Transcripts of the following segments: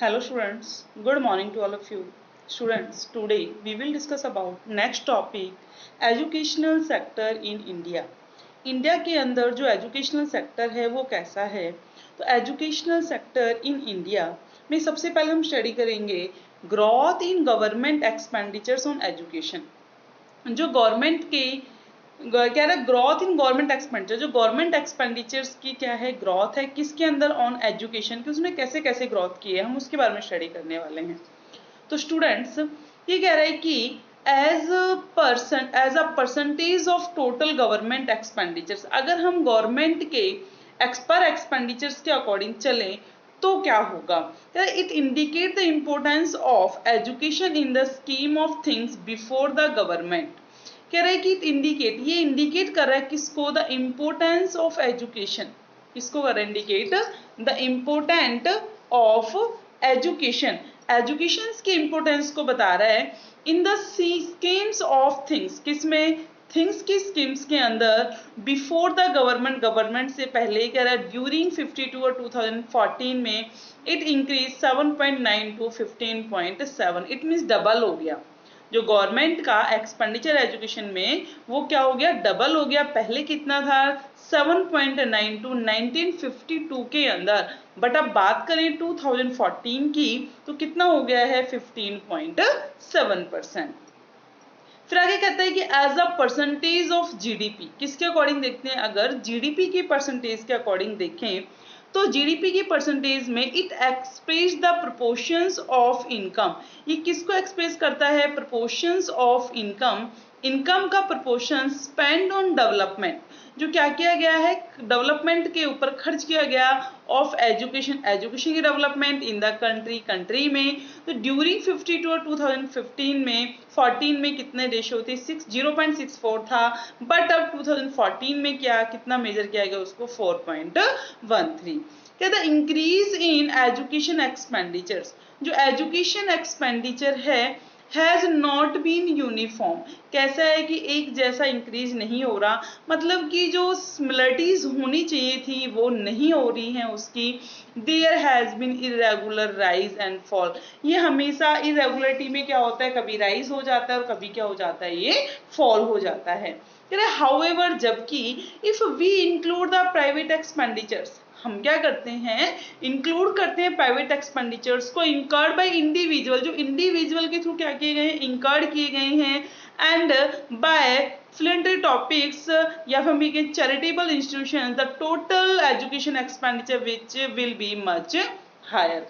Hello students, good morning to all of you. Students, today we will discuss about next topic educational sector in India. India के अंदर जो educational sector है वो कैसा है, तो एजुकेशनल सेक्टर इन इंडिया में सबसे पहले हम स्टडी करेंगे growth in government expenditures on education. जो गवर्नमेंट के क्या है ग्रोथ इन गवर्नमेंट एक्सपेंडिचर, जो गवर्नमेंट एक्सपेंडिचर्स की क्या है ग्रोथ है किसके अंदर ऑन एजुकेशन की, उसने कैसे कैसे ग्रोथ की है हम उसके बारे में स्टडी करने वाले हैं। तो स्टूडेंट्स ये कह रहे हैं कि as a percentage of total government expenditures, अगर हम गवर्नमेंट के पर एक्सपेंडिचर्स के अकॉर्डिंग चलें तो क्या होगा। It indicate the importance of education in the scheme of things before the government. कह रहा है कि ये इंडिकेट कर रहा है किसको, द इम्पोर्टेंस ऑफ एजुकेशन, किसको कर रहा है indicate, the important of education, education के इम्पोर्टेंस को बता रहा है in the schemes of things, किसमें, थिंग्स की स्कीम्स के अंदर बिफोर द गवर्नमेंट, गवर्नमेंट से पहले कह रहा है ड्यूरिंग 52 और 2014 में it increase 7.9 to 15.7, it means double हो गया। जो गवर्नमेंट का एक्सपेंडिचर एजुकेशन में वो क्या हो गया, डबल हो गया। पहले कितना था 7.9 टू 1952 के अंदर, बट अब बात करें 2014 की तो कितना हो गया है 15.7%। फिर आगे कहता है कि as a percentage of GDP, किसके अकॉर्डिंग देखते हैं, अगर जीडीपी की परसेंटेज के अकॉर्डिंग देखें तो जीडीपी की परसेंटेज में it express the proportions of income, ये किसको एक्सप्रेस करता है, प्रोपोर्शंस ऑफ इनकम, इनकम का प्रोपोर्शन स्पेंड ऑन डेवलपमेंट, जो क्या किया गया है डेवलपमेंट के ऊपर खर्च किया गया, ऑफ एजुकेशन, एजुकेशन की development in the country, country में। तो ड्यूरिंग 52 और 2015 में 14 में कितने रेशियो थे 0.64 था, बट अब 2014 में क्या कितना मेजर किया गया उसको 4.13। कहता है इंक्रीज इन एजुकेशन एक्सपेंडिचर्स, जो एजुकेशन एक्सपेंडिचर है हैज नॉट बीन यूनिफॉर्म, कैसा है कि एक जैसा इंक्रीज नहीं हो रहा, मतलब कि जो सिमिलरिटीज होनी चाहिए थी वो नहीं हो रही हैं उसकी। There has been irregular rise and fall, ये हमेशा इरेगुलरिटी में क्या होता है, कभी राइज हो जाता है और कभी क्या हो जाता है, ये फॉल हो जाता है। हाउएवर जबकि if we include the private expenditures, हम क्या करते हैं इंक्लूड करते हैं प्राइवेट एक्सपेंडिचर्स को इंकर्ड बाय इंडिविजुअल, जो इंडिविजुअल के थ्रू क्या किए गए हैं, इंकर्ड किए गए हैं, एंड बाय philanthropic टॉपिक्स या फिर हम कहें charitable institution, the total education expenditure which will be much higher.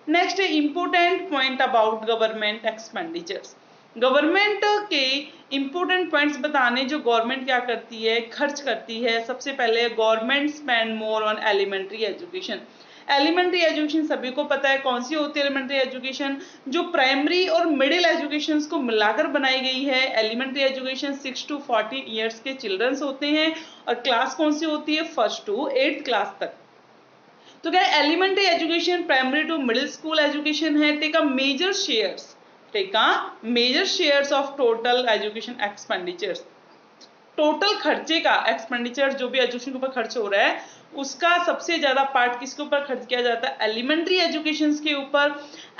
Next important point about government expenditures, government के इंपोर्टेंट पॉइंट्स बताने, जो गवर्नमेंट क्या करती है खर्च करती है। सबसे पहले government spend more on elementary education, elementary education सभी को पता है कौन सी होती है एलिमेंट्री एजुकेशन, जो प्राइमरी और मिडिल एजुकेशन को मिलाकर बनाई गई है। एलिमेंट्री एजुकेशन 6 to 14 ईयर्स के चिल्ड्रंस होते हैं और क्लास कौन सी होती है 1st to 8th क्लास तक। तो क्या elementary education primary to middle school education है, take a major shares of total education expenditures, total खर्चे का एक्सपेंडिचर जो भी एजुकेशन के ऊपर खर्च हो रहा है उसका सबसे ज्यादा पार्ट किसके ऊपर खर्च किया जाता है, एलिमेंट्री एजुकेशन के ऊपर।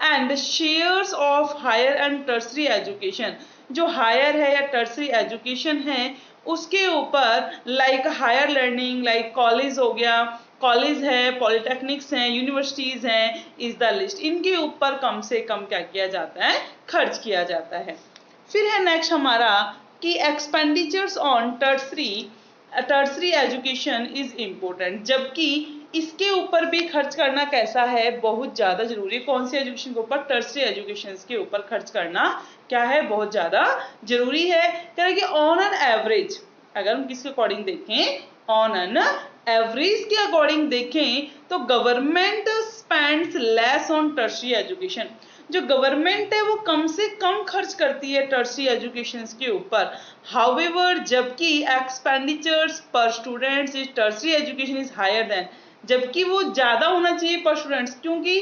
And shares of higher and tertiary education, जो हायर है या टर्सरी एजुकेशन है उसके ऊपर, like higher learning, like college हो गया, कॉलेज है, पॉलिटेक्निक्स हैं, यूनिवर्सिटीज हैं, इज द लिस्ट, इनके ऊपर कम से कम क्या किया जाता है, खर्च किया जाता है। फिर है नेक्स्ट हमारा कि expenditures on tertiary education is important, जबकि इसके ऊपर भी खर्च करना कैसा है, बहुत ज्यादा जरूरी। कौन सी एजुकेशन के ऊपर, टर्सरी एजुकेशन के ऊपर खर्च करना क्या है, बहुत ज्यादा जरूरी है। कह रहे कि ऑन एन एवरेज, अगर हम किसके अकॉर्डिंग देखें, ऑन एन एवरेज के अकॉर्डिंग देखें तो government spends less on tertiary education, जो गवर्नमेंट है वो कम से कम खर्च करती है टर्सरी एजुकेशन के ऊपर। हाउएवर जबकि एक्सपेंडिचर्स पर students is tertiary education is higher than, जबकि वो ज्यादा होना चाहिए पर स्टूडेंट्स, क्योंकि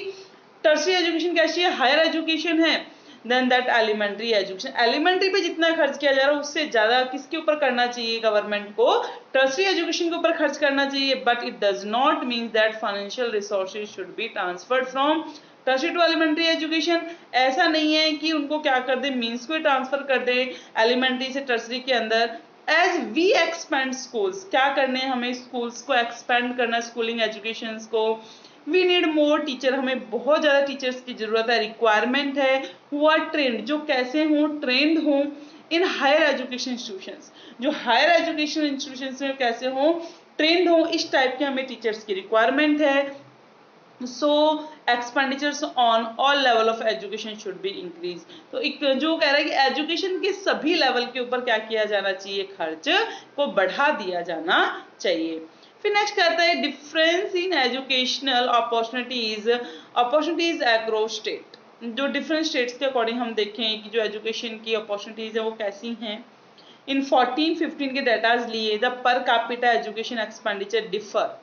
टर्सरी एजुकेशन कैसी है, हायर एजुकेशन है than that elementary education. Elementary पे जितना खर्च किया जा रहा है उससे ज्यादा किसके ऊपर करना चाहिए, गवर्नमेंट को टर्सरी एजुकेशन के ऊपर खर्च करना चाहिए। But it does not mean that financial resources should be transferred from tertiary to elementary education, ऐसा नहीं है कि उनको क्या कर दे, मीन्स को ट्रांसफर कर दे एलिमेंट्री से टर्शियरी के अंदर। एज वी एक्सपेंड स्कूल्स, क्या करने हैं हमें, स्कूल्स को एक्सपेंड करना, स्कूलिंग एजुकेशन को। वी नीड मोर टीचर, हमें बहुत ज़्यादा टीचर्स की जरूरत है, रिक्वायरमेंट है। हु आर ट्रेंड, जो कैसे हों, ट्रेंड हों इन हायर एजुकेशन इंस्टीट्यूशंस, जो हायर एजुकेशन इंस्टीट्यूशंस में कैसे हों, ट्रेंड हों, इस टाइप के हमें टीचर्स की रिक्वायरमेंट है। So expenditures on all level of education should be increase. तो एक जो कह रहा है कि एजुकेशन के सभी लेवल के ऊपर क्या किया जाना चाहिए, खर्च को बढ़ा दिया जाना चाहिए। फिर नेक्स्ट कहता है difference in educational opportunities across state. जो डिफरेंट स्टेट्स के अकॉर्डिंग हम देखें कि जो एजुकेशन की अपॉर्चुनिटीज है वो कैसी हैं। इन 14-15 के डेटाज लिए the per capita education expenditure differ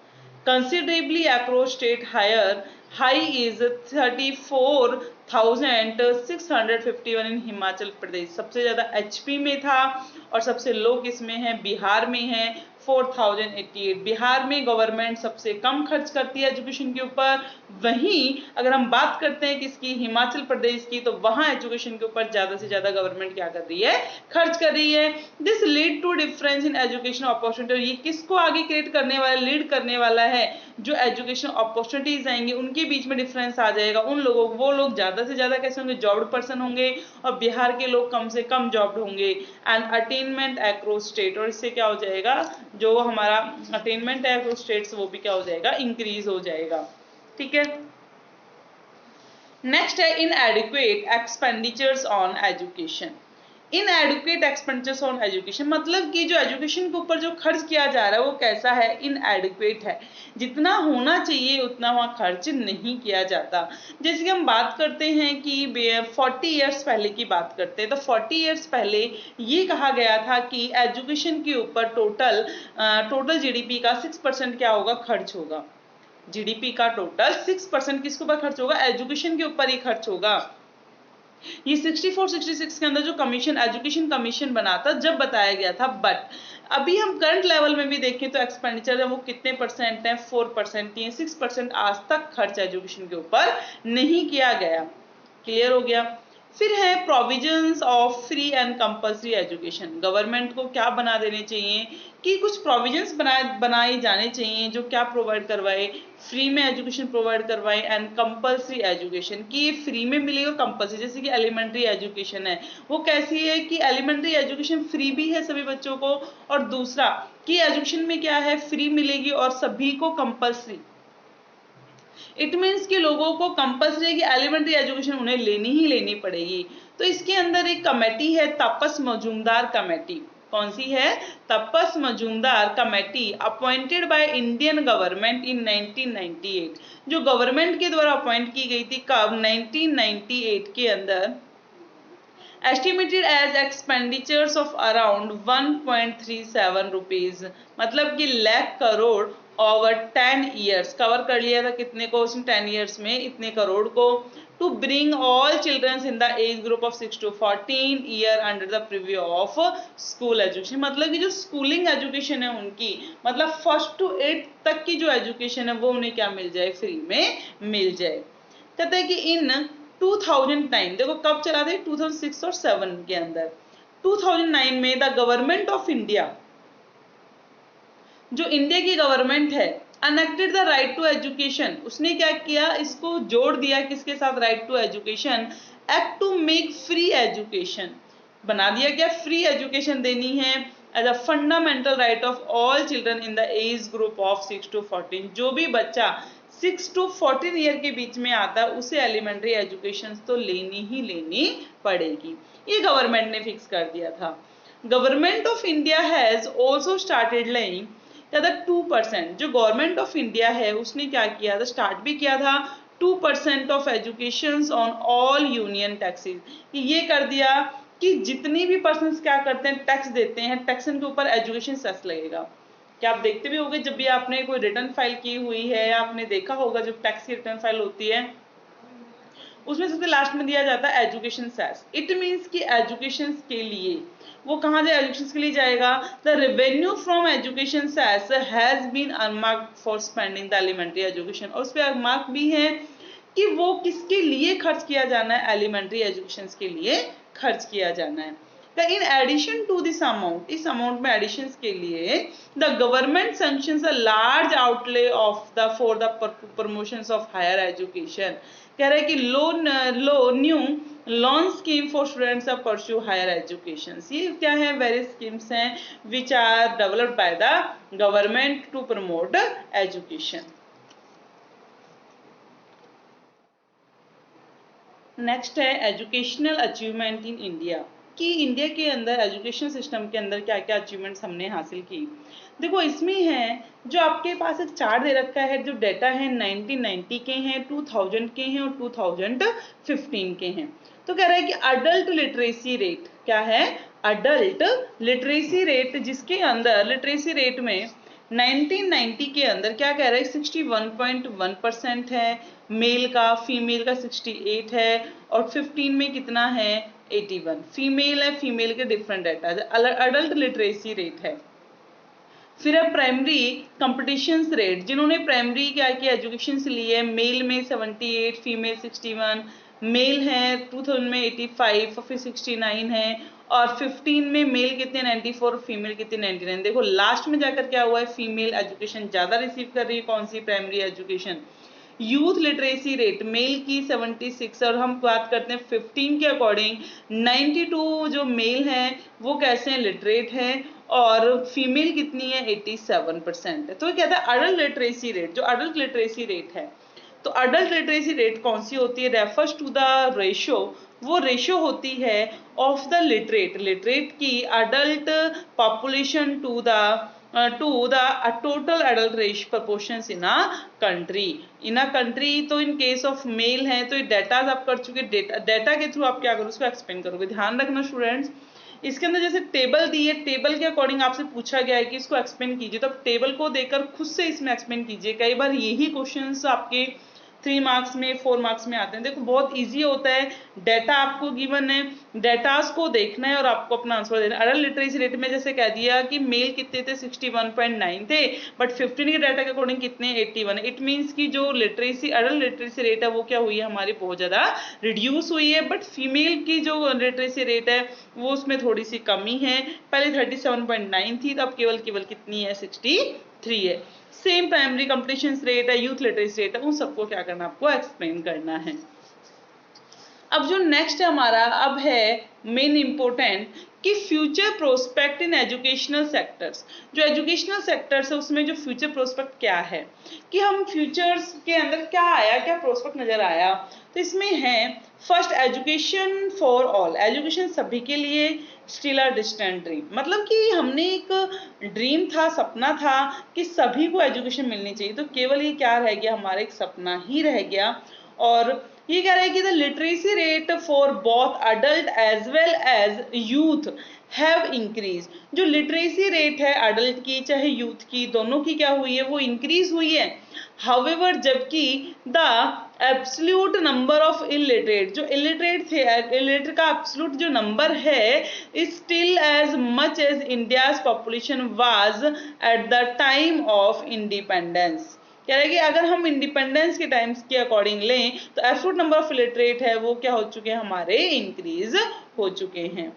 considerably across state. High is 34,651 in Himachal Pradesh, सबसे ज्यादा एचपी में था और सबसे लो किसमें है, बिहार में है 4088। बिहार में गवर्नमेंट सबसे कम खर्च करती है एजुकेशन के ऊपर, वहीं अगर हम बात करते हैं किसकी, हिमाचल प्रदेश की, तो वहां एजुकेशन के ऊपर ज्यादा से ज्यादा गवर्नमेंट क्या कर रही है, खर्च कर रही है। This lead to difference in education opportunity, ये किसको आगे क्रिएट करने वाला, लीड करने वाला है, जो एजुकेशन अपॉर्चुनिटीज आएंगे उनके बीच में डिफरेंस आ जाएगा। उन लोगों, वो लोग ज्यादा से ज्यादा कैसे होंगे, जॉब्ड पर्सन होंगे, और बिहार के लोग कम से कम जॉब्ड होंगे। एंड अटेनमेंट अक्रॉस स्टेट, और इससे क्या हो जाएगा, जो हमारा अटेनमेंट है अक्रॉस स्टेट्स वो भी क्या हो जाएगा, इंक्रीज हो जाएगा। ठीक है, नेक्स्ट है इनएडिक्वेट expenditures on education. इनएडिक्वेट expenditures on education मतलब कि जो एजुकेशन के ऊपर जो खर्च किया जा रहा है वो कैसा है, इनएडिक्वेट है, जितना होना चाहिए उतना वहाँ खर्च नहीं किया जाता। जैसे कि हम बात करते हैं कि 40 ईयर्स पहले की बात करते हैं, तो 40 ईयर्स पहले ये कहा गया था कि एजुकेशन के ऊपर टोटल जीडीपी का 6% क्या होगा, खर्च होगा। जीडीपी का टोटल 6% किसके ऊपर खर्च होगा, एजुकेशन के ऊपर ही खर्च होगा। ये 64-66 के अंदर जो कमीशन, एजुकेशन कमीशन बना था, जब बताया गया था। बट अभी हम करंट लेवल में भी देखें तो एक्सपेंडिचर है वो कितने परसेंट है, 4% ही है। 6% आज तक खर्च एजुकेशन के ऊपर नहीं किया गया। क्लियर हो गया। फिर है provisions of free and compulsory education. Government को क्या बना देने चाहिए कि कुछ प्रोविजंस बनाए जाने चाहिए जो क्या प्रोवाइड करवाए, फ्री में एजुकेशन प्रोवाइड करवाए एंड कंपल्सरी एजुकेशन, कि ये फ्री में मिले और कंपल्सरी। जैसे कि एलिमेंट्री एजुकेशन है वो कैसी है कि एलिमेंट्री एजुकेशन फ्री भी है सभी बच्चों को, और दूसरा कि एजुकेशन में क्या है, फ्री मिलेगी और सभी को कंपल्सरी। इट मीन्स कि लोगों को कंपल्सरी है कि एलिमेंट्री एजुकेशन उन्हें लेनी ही लेनी पड़ेगी। तो इसके अंदर एक कमेटी है, तापस मजूमदार कमेटी। कौन सी है, Tapas Majumdar committee, appointed by Indian government in 1998, जो गवर्नमेंट के द्वारा अपॉइंट की गई थी। कब, 1998 के अंदर। Estimated as expenditures of around 1.37 rupees, मतलब कि lakh crore over 10 years, cover कर लिया था कितने को उसने, 10 ईयर्स में इतने करोड़ को। To bring all childrens in the age group of 6 to 14 year under the preview of school education, मतलब कि जो स्कूलिंग एजुकेशन है उनकी, मतलब 1st to 8th तक की जो एजुकेशन है वो उन्हें क्या मिल जाए, फ्री में मिल जाए। कहते हैं कि इन 2009, देखो कब चला था, 2006 और 7 के अंदर। 2009 में द गवर्नमेंट ऑफ इंडिया, जो इंडिया की गवर्नमेंट है, enacted the right to education, उसने क्या किया, इसको जोड़ दिया किसके साथ, right to education act, to make free education, बना दिया क्या, फ्री एजुकेशन देनी है as a fundamental right of all children in the age group of 6 to 14। जो भी बच्चा 6 to 14 ईयर के बीच में आता है उसे एलिमेंट्री एजुकेशन तो लेनी ही लेनी पड़ेगी, ये गवर्नमेंट ने फिक्स कर दिया था। Government of India has also started laying 2%, जो गवर्नमेंट ऑफ इंडिया है उसने क्या किया था, स्टार्ट भी किया था 2% of education on all union taxes, ये कर दिया कि जितनी भी पर्सन क्या करते हैं, टैक्स देते हैं, टैक्स के ऊपर एजुकेशन सेस लगेगा। क्या आप देखते भी होंगे जब भी आपने कोई रिटर्न फाइल की हुई है, या आपने देखा होगा जब टैक्स की रिटर्न फाइल होती है उसमें सबसे लास्ट में दिया जाता है एजुकेशन सेस। इट मीन्स कि एजुकेशन के लिए वो कहाँ जाए, एजुकेशन के लिए जाएगा। The revenue from education cess has been earmarked for spending the elementary education, और उस पर अनमार्क भी है कि वो किसके लिए खर्च किया जाना है, एलिमेंट्री एजुकेशन के लिए खर्च किया जाना है। In addition to this amount, इस अमाउंट में एडिशन के लिए the government sanctions a large outlay of the for the promotions of higher education. कह रहे हैं कि new loan scheme for students of pursue higher education. ये क्या है, वेरियस स्कीम्स हैं which are developed by the government to promote education. Next है educational achievement in India, कि इंडिया के अंदर एजुकेशन सिस्टम के अंदर क्या क्या अचीवमेंट्स हमने हासिल की। देखो इसमें है जो आपके पास एक चार्ट दे रखा है, जो डेटा है 1990 के हैं, 2000 के हैं और 2015 के हैं। तो कह रहा है कि अडल्ट लिटरेसी रेट क्या है, अडल्ट लिटरेसी रेट, जिसके अंदर लिटरेसी रेट में 1990 के अंदर क्या कह रहा है 61.1% है मेल का, फीमेल का 68 है और 15 में कितना है 81। फीमेल है, फीमेल के डिफरेंट डाटा है, अडल्ट लिटरेसी रेट है। फिर है प्राइमरी कंपटीशन रेट, जिन्होंने प्राइमरी क्या किया एजुकेशन से ली है, मेल में 78, फीमेल 61, मेल है 2000 में 85 और फिर 69 है और 15 में मेल कितने 94, फीमेल कितने 99। देखो लास्ट में जाकर क्या हुआ है, फीमेल एजुकेशन ज्यादा रिसीव कर रही है, कौन सी, primary education. Youth literacy rate male की 76 और हम बात करते हैं 15 के अकॉर्डिंग 92 जो मेल हैं वो कैसे हैं, लिटरेट हैं और फीमेल कितनी है 87% है। तो कहता है अडल्ट लिटरेसी रेट, जो अडल्ट लिटरेसी रेट है, तो अडल्ट लिटरेसी रेट कौन सी होती है, रेफर्स टू द रेशो, वो रेशो होती है ऑफ द लिटरेट की adult population to the total adult रेश प्रपोर्शंस इन अ कंट्री। तो इन केस ऑफ मेल है तो ये डेटा आप कर चुके, डेटा के थ्रू आप क्या करोगे उसको एक्सप्लेन करोगे। ध्यान रखना स्टूडेंट्स, इसके अंदर जैसे टेबल दी है, टेबल के अकॉर्डिंग आपसे पूछा गया है कि इसको एक्सप्लेन कीजिए, तो आप टेबल को देकर खुद से इसमें एक्सप्लेन कीजिए। कई बार यही क्वेश्चंस आपके 3 मार्क्स में 4 मार्क्स में आते हैं। देखो बहुत इजी होता है, डाटा आपको गिवन है, डाटास को देखना है और आपको अपना आंसर देना है। अडल्ट लिटरेसी रेट में जैसे कह दिया कि मेल कितने थे 61.9 थे, बट 15 के डाटा के अकॉर्डिंग कितने 81। इट मीन्स की जो लिटरेसी अडल्ट लिटरेसी रेट है वो क्या हुई है हमारी, बहुत ज्यादा रिड्यूस हुई है। बट फीमेल की जो लिटरेसी रेट है वो उसमें थोड़ी सी कमी है, पहले 37.9 थी, तो अब केवल कितनी है 63 है। सेम प्राइमरी कंपटीशन रेट है, यूथ लिटरेसी रेट है, उन सबको क्या करना आपको एक्सप्लेन करना है। अब जो नेक्स्ट है हमारा, अब है मेन इंपॉर्टेंट कि future prospect in educational sectors. जो एजुकेशनल सेक्टर्स है उसमें जो फ्यूचर प्रोस्पेक्ट क्या है, कि हम फ्यूचर्स के अंदर क्या आया, क्या प्रोस्पेक्ट नजर आया। तो इसमें है first education for all, education सभी के लिए, स्टिल अ डिस्टेंट ड्रीम, मतलब कि हमने एक ड्रीम था, सपना था कि सभी को एजुकेशन मिलनी चाहिए, तो केवल ये क्या रह गया हमारा एक सपना ही रह गया। और ये कह रहा है कि the literacy rate for both adult as well as youth have increase. जो लिटरेसी रेट है अडल्ट की चाहे यूथ की, दोनों की क्या हुई है, वो इंक्रीज हुई है। हाउएवर जबकि the absolute number of illiterate, जो इलिटरेट थे, इलिटरेट का एब्सोल्यूट जो नंबर है still as much as India's population was at the time of independence. कह रहे हैं कि अगर हम इंडिपेंडेंस के टाइम्स के अकॉर्डिंग लें तो एब्सोल्यूट नंबर ऑफ इलिटरेट है वो क्या हो चुके हैं हमारे, इंक्रीज हो चुके हैं।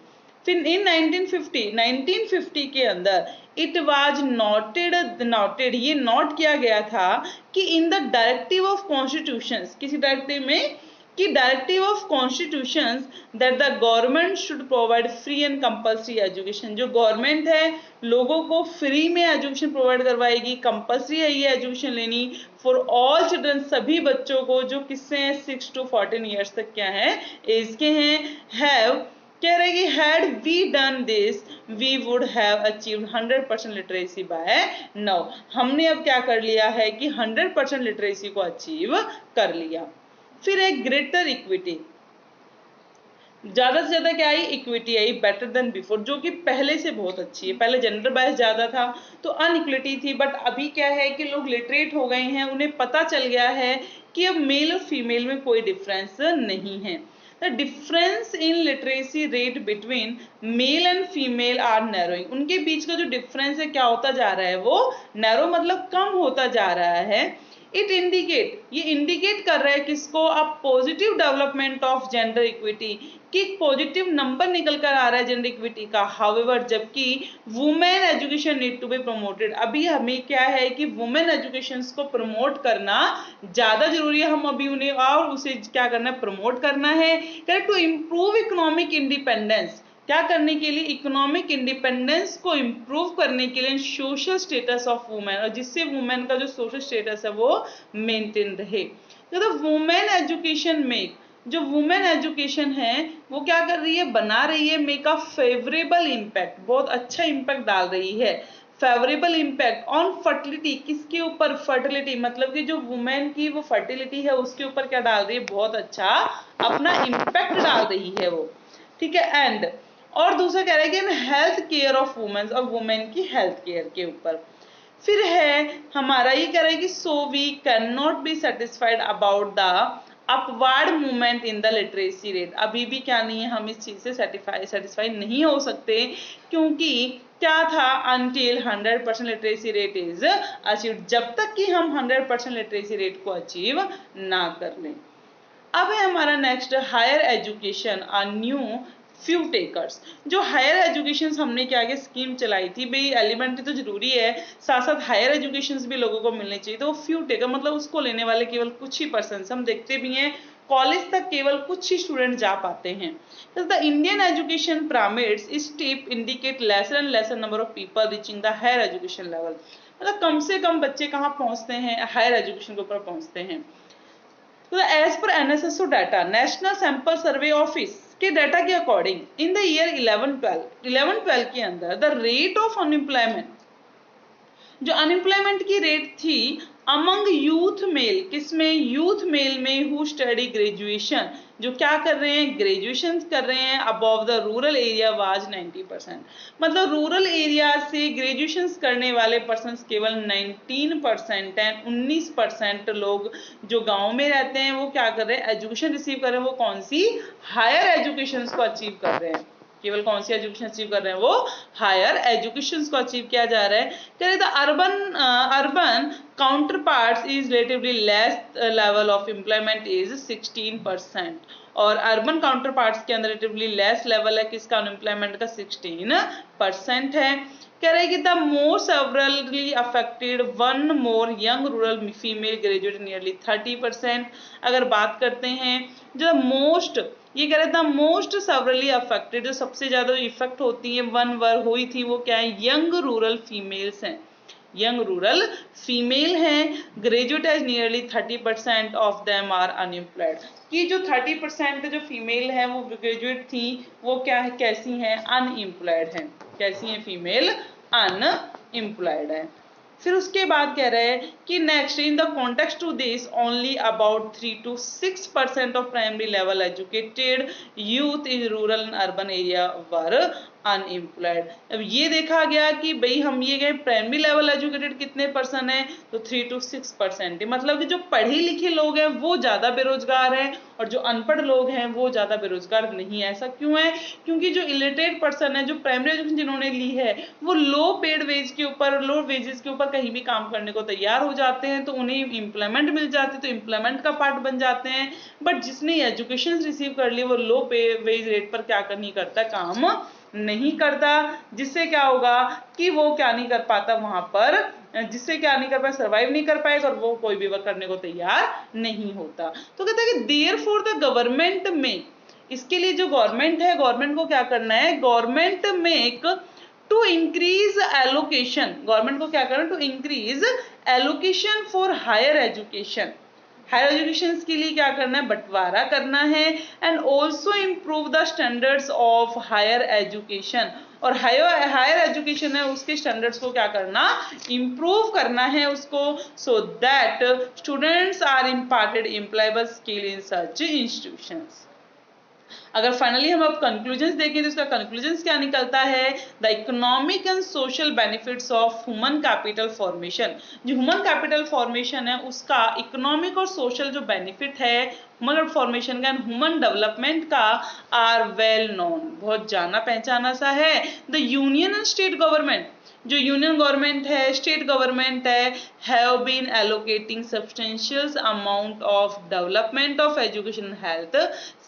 फिर इन 1950 के अंदर इट वाज नोटेड, ये नोट किया गया था कि in the directive of constitutions, किसी डायरेक्टिव में कि directive of constitutions that the government should provide free and compulsory education. जो गवर्नमेंट है लोगों को फ्री में एजुकेशन प्रोवाइड करवाएगी, कंपल्सरी है ये एजुकेशन लेनी फॉर ऑल चिल्ड्रन, सभी बच्चों को जो किससे हैं 6 to 14 ईयर्स तक क्या है एज के हैं। हैव कह रहे कि had we done this we would have achieved 100% literacy by now. हमने अब क्या कर लिया है कि 100% लिटरेसी को अचीव कर लिया। फिर एक ग्रेटर इक्विटी, ज्यादा से ज्यादा क्या आई, इक्विटी आई, बेटर देन बिफोर, जो कि पहले से बहुत अच्छी है। पहले जेंडर बायस ज्यादा था तो अनइक्विटी थी, बट अभी क्या है कि लोग लिटरेट हो गए हैं, उन्हें पता चल गया है कि अब मेल और फीमेल में कोई डिफरेंस नहीं है। The difference in literacy rate between male and female are narrowing, उनके बीच का जो डिफरेंस है क्या होता जा रहा है, वो नैरो मतलब कम होता जा रहा है। इट इंडिकेट, ये इंडिकेट कर रहा है किसको, a positive development of gender equity, कि एक पॉजिटिव नंबर निकल कर आ रहा है जेंडर इक्विटी का। हाउएवर, जबकि women education need to be promoted, अभी हमें क्या है कि वुमेन एजुकेशन को प्रमोट करना ज्यादा जरूरी है, हम अभी उन्हें और उसे क्या करना है, प्रमोट करना है। Correct, to improve economic independence, क्या करने के लिए, इकोनॉमिक इंडिपेंडेंस को इम्प्रूव करने के लिए, सोशल स्टेटस ऑफ वुमेन, और जिससे वुमेन का जो सोशल स्टेटस है वो मेंटेन रहे। तो वुमेन एजुकेशन में, जो वुमेन एजुकेशन है वो क्या कर रही है, बना रही है मेक अ फेवरेबल इम्पैक्ट, बहुत अच्छा इम्पैक्ट डाल रही है। फेवरेबल इम्पैक्ट ऑन फर्टिलिटी, किसके ऊपर, फर्टिलिटी, मतलब कि जो वुमेन की वो फर्टिलिटी है उसके ऊपर क्या डाल रही है, बहुत अच्छा अपना इम्पैक्ट डाल रही है वो, ठीक है। एंड और दूसरा कह रहा है कि हेल्थ केयर ऑफ वुमेन, और वुमेन की हेल्थ केयर के ऊपर। फिर है हमारा ये कह रहा है कि so we can not be satisfied about the upward movement in the literacy rate, अभी भी क्या नहीं है, हम इस चीज से सेटिस्फाई नहीं हो सकते, क्योंकि क्या था, until 100% literacy rate is achieved, जब तक कि हम 100% लिटरेसी रेट को अचीव ना कर लें। अब है हमारा next higher education, a new few takers. जो हायर एजुकेशन हमने क्या आगे स्कीम चलाई थी, भाई एलिमेंट्री तो जरूरी है, साथ साथ हायर एजुकेशन भी लोगों को मिलने चाहिए, तो फ्यू टेकर मतलब उसको लेने वाले केवल कुछ ही पर्सन, हम देखते भी हैं कॉलेज तक केवल कुछ ही स्टूडेंट जा पाते हैं। The Indian education pyramids step indicate lesser and lesser number of people reaching the higher education level, मतलब कम से कम बच्चे कहाँ पहुंचते हैं, हायर एजुकेशन के ऊपर पहुंचते हैं। तो as per NSSO data, national sample survey office के डाटा के अकॉर्डिंग, इन द ईयर 11-12 के अंदर द रेट ऑफ अनएम्प्लॉयमेंट, जो अनएम्प्लॉयमेंट की रेट थी अमंग यूथ मेल, किसमें, यूथ मेल में, हु स्टडी ग्रेजुएशन, जो क्या कर रहे हैं, ग्रेजुएशन कर रहे हैं, above the rural area was 90%, मतलब रूरल एरिया से ग्रेजुएशन करने वाले पर्सन केवल 19% हैं, 19% लोग जो गांव में रहते हैं वो क्या कर रहे हैं, एजुकेशन रिसीव कर रहे हैं, वो कौन सी, हायर एजुकेशन को अचीव कर रहे हैं, केवल कौन सी एजुकेशन अचीव कर रहे हैं, वो हायर एजुकेशन को अचीव किया जा रहा है। कह the urban counter part is relatively less level of employment is 16%, और अर्बन काउंटर पार्ट्स के अंदर रिलेटिवली लेस लेवल है किसका, अनएम्प्लॉयमेंट का 16% है। कह रहे हैं कि the more severally affected one more young rural female graduate nearly 30%। अगर बात करते हैं जो मोस्ट, ये कह रहे थे मोस्ट सेवरली अफेक्टेड, जो सबसे ज्यादा इफेक्ट होती है वन वर्ग हुई थी वो क्या है, यंग रूरल फीमेल्स हैं, यंग रूरल फीमेल हैं, graduate as nearly 30% of them are unemployed, कि जो 30% जो फीमेल है वो ग्रेजुएट थी, वो क्या है, कैसी हैं, अनएम्प्लॉयड हैं, कैसी हैं, फीमेल अनएम्प्लॉयड है। फिर उसके बाद कह रहे हैं कि next in the context to this only about 3 to 6% of primary level educated youth in rural and urban area were unemployed. अब ये देखा गया कि भाई हम ये गए प्राइमरी लेवल एजुकेटेड कितने परसेंट है, तो 3 to 6%, मतलब कि जो पढ़े लिखे लोग हैं वो ज्यादा बेरोजगार हैं और जो अनपढ़ लोग हैं वो ज्यादा बेरोजगार नहीं है। ऐसा क्यों है, क्योंकि जो इलिटरेट पर्सन है, जो प्राइमरी एजुकेशन जिन्होंने ली है, वो लो पेड वेज के ऊपर, लो वेजेस के ऊपर कहीं भी काम करने को तैयार हो जाते हैं, तो उन्हें एम्प्लॉयमेंट मिल जाती है, तो एम्प्लॉयमेंट का पार्ट बन जाते हैं। बट जिसने एजुकेशन रिसीव कर ली वो लो पे वेज रेट पर क्या नहीं करता, काम नहीं करता, जिससे क्या होगा कि वो क्या नहीं कर पाता वहां पर, जिससे क्या नहीं कर पाए, सर्वाइव नहीं कर पाएगा और वो कोई भी वर्क करने को तैयार नहीं होता। तो कहता है कि देयरफॉर द गवर्नमेंट में, इसके लिए जो गवर्नमेंट है, गवर्नमेंट को क्या करना है, government make to increase allocation, government को क्या करना है, to increase allocation for higher education, higher education के लिए क्या करना है, बंटवारा करना है, and also improve the standards of higher education, और हायर एजुकेशन है उसके स्टैंडर्ड्स को क्या करना, इम्प्रूव करना है उसको, so that students are imparted employable skill in such institutions. अगर फाइनली हम अब कंक्लूजन्स देखें तो इसका कंक्लूजन्स क्या निकलता है, the economic and social benefits of human capital formation, जो ह्यूमन कैपिटल फॉर्मेशन है उसका इकोनॉमिक और सोशल जो बेनिफिट है ह्यूमन फॉर्मेशन का एंड ह्यूमन डेवलपमेंट का आर वेल नोन, बहुत जाना पहचाना सा है। The union and state government, जो यूनियन गवर्नमेंट है, स्टेट गवर्नमेंट है, have been allocating substantial amount of development of education health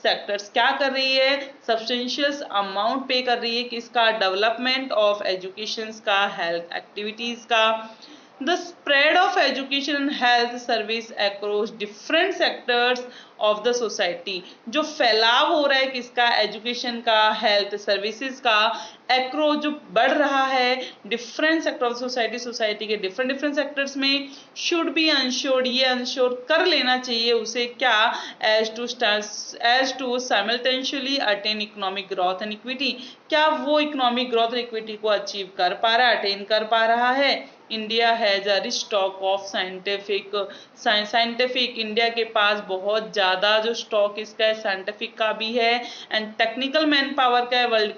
sectors. क्या कर रही है? सब्सटेंशियल अमाउंट पे कर रही है किसका? डेवलपमेंट ऑफ एजुकेशन का, हेल्थ एक्टिविटीज का। The spread of education and health service across different sectors of the society। जो फैलाव हो रहा है किसका? एजुकेशन का, हेल्थ सर्विसेज का, एक्रो जो बढ़ रहा है different sector of society, society के डिफरेंट डिफरेंट सेक्टर्स में, शुड बी अंश्योर्ड, ये अंश्योर कर लेना चाहिए उसे क्या? As to simultaneously attain economic growth and equity. क्या वो इकोनॉमिक ग्रोथ और इक्विटी को अचीव कर पा रहा है, अटेन कर पा रहा है? India has a rich stock of scientific, India के पास बहुत ज्यादा जो स्टॉक इसका है साइंटिफिक का भी है एंड टेक्निकल मैन पावर का है। वर्ल्ड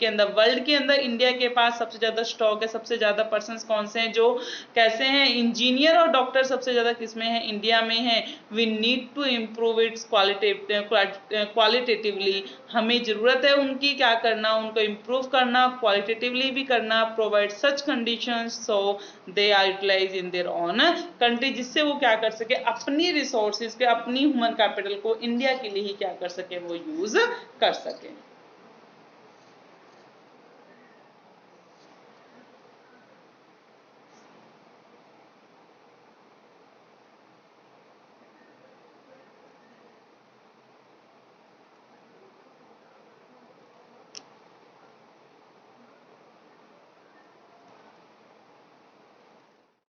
के अंदर इंडिया के पास सबसे ज्यादा स्टॉक है। सबसे ज्यादा पर्सन कौन से हैं जो कैसे हैं? इंजीनियर और डॉक्टर सबसे ज्यादा किसमें है? इंडिया में है। We need to improve its qualitatively, हमें जरूरत है उनकी क्या करना? उनको इम्प्रूव करना, क्वालिटेटिवली भी करना। Provide such conditions so they are utilise in their own country, जिससे वो क्या कर सके? अपनी रिसोर्सेज के, अपनी ह्यूमन कैपिटल को इंडिया के लिए ही क्या कर सके? वो यूज कर सके।